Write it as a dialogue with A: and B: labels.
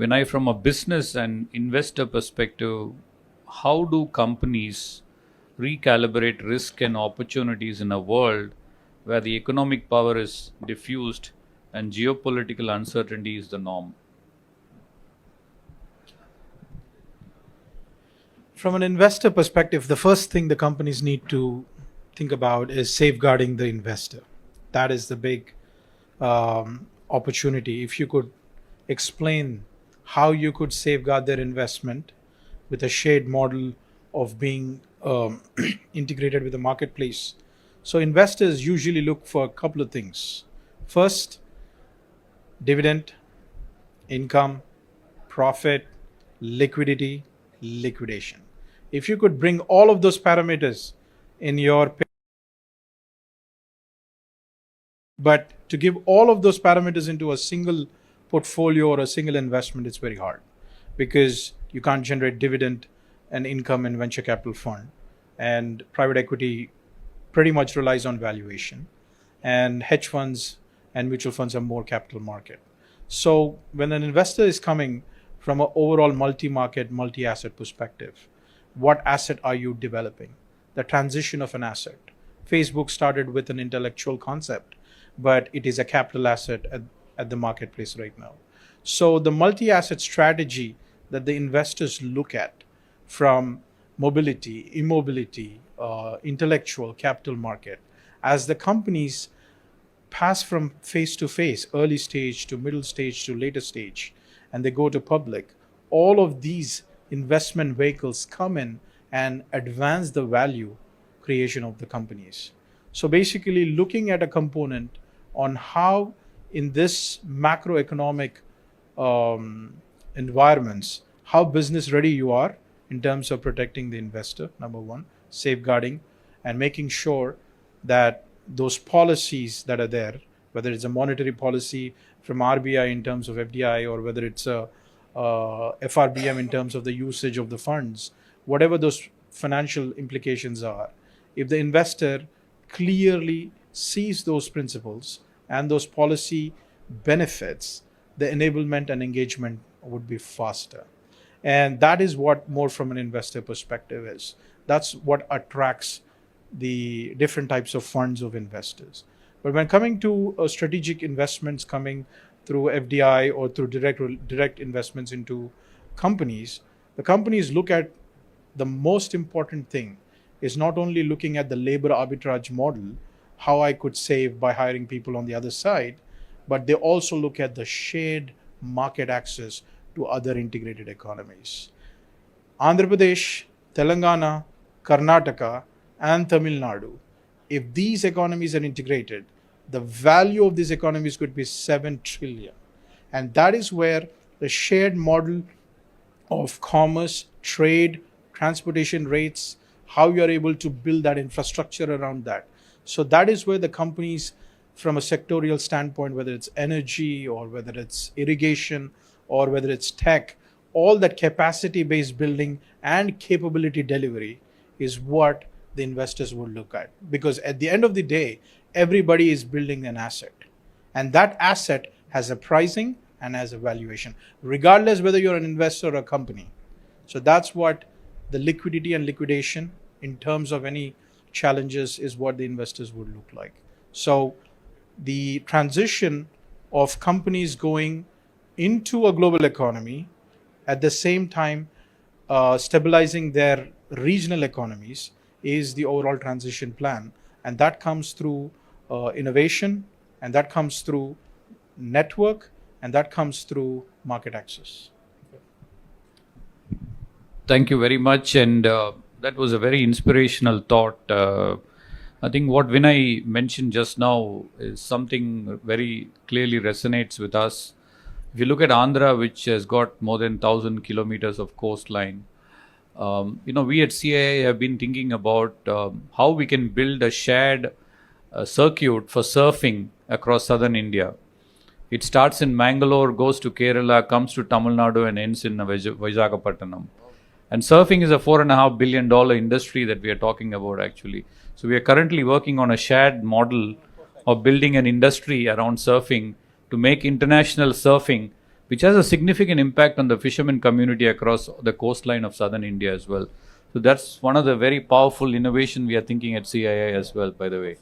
A: Vinay, from a business and investor perspective, how do companies recalibrate risk and opportunities in a world where the economic power is diffused and geopolitical uncertainty is the norm?
B: From an investor perspective, the first thing the companies need to think about is safeguarding the investor. That is the big opportunity. If you could explain how you could safeguard their investment with a shared model of being integrated with the marketplace. So, investors usually look for a couple of things. First, dividend, income, profit, liquidity, liquidation. If you could bring all of those parameters in your but to give all of those parameters into a single portfolio or a single investment, it's very hard because you can't generate dividend and income in venture capital fund, and private equity pretty much relies on valuation, and hedge funds and mutual funds are more capital market. So when an investor is coming from an overall multi-market, multi-asset perspective, what asset are you developing? The transition of an asset. Facebook started with an intellectual concept, but it is a capital asset at the marketplace right now. So the multi-asset strategy that the investors look at, from mobility, immobility, intellectual, capital market, as the companies pass from phase to phase, early stage to middle stage to later stage, and they go to public, all of these investment vehicles come in and advance the value creation of the companies. So basically looking at a component on how in this macroeconomic environments, how business ready you are in terms of protecting the investor, number one, safeguarding and making sure that those policies that are there, whether it's a monetary policy from RBI in terms of FDI, or whether it's a FRBM in terms of the usage of the funds, whatever those financial implications are, if the investor clearly sees those principles and those policy benefits, the enablement and engagement would be faster. And that is what more from an investor perspective is. That's what attracts the different types of funds of investors. But when coming to strategic investments coming through FDI or through direct investments into companies, the companies look at the most important thing is not only looking at the labor arbitrage model, how I could save by hiring people on the other side, but they also look at the shared market access to other integrated economies. Andhra Pradesh, Telangana, Karnataka, and Tamil Nadu, if these economies are integrated, the value of these economies could be 7 trillion. And that is where the shared model of commerce, trade, transportation rates, how you are able to build that infrastructure around that. So that is where the companies, from a sectorial standpoint, whether it's energy or whether it's irrigation or whether it's tech, all that capacity-based building and capability delivery is what the investors will look at. Because at the end of the day, everybody is building an asset. And that asset has a pricing and has a valuation, regardless whether you're an investor or a company. So that's what the liquidity and liquidation in terms of any challenges is what the investors would look like. So the transition of companies going into a global economy, at the same time stabilizing their regional economies, is the overall transition plan. And that comes through innovation, and that comes through network, and that comes through market access.
A: Thank you very much. And that was a very inspirational thought. I think what Vinay mentioned just now is something very clearly resonates with us. If you look at Andhra, which has got more than 1,000 kilometers of coastline, we at CII have been thinking about how we can build a shared circuit for surfing across southern India. It starts in Mangalore, goes to Kerala, comes to Tamil Nadu, and ends in Visakhapatnam. And surfing is a $4.5 billion industry that we are talking about, actually. So we are currently working on a shared model of building an industry around surfing to make international surfing which has a significant impact on the fishermen community across the coastline of southern India as well. So that's one of the very powerful innovation we are thinking at CII as well, by the way.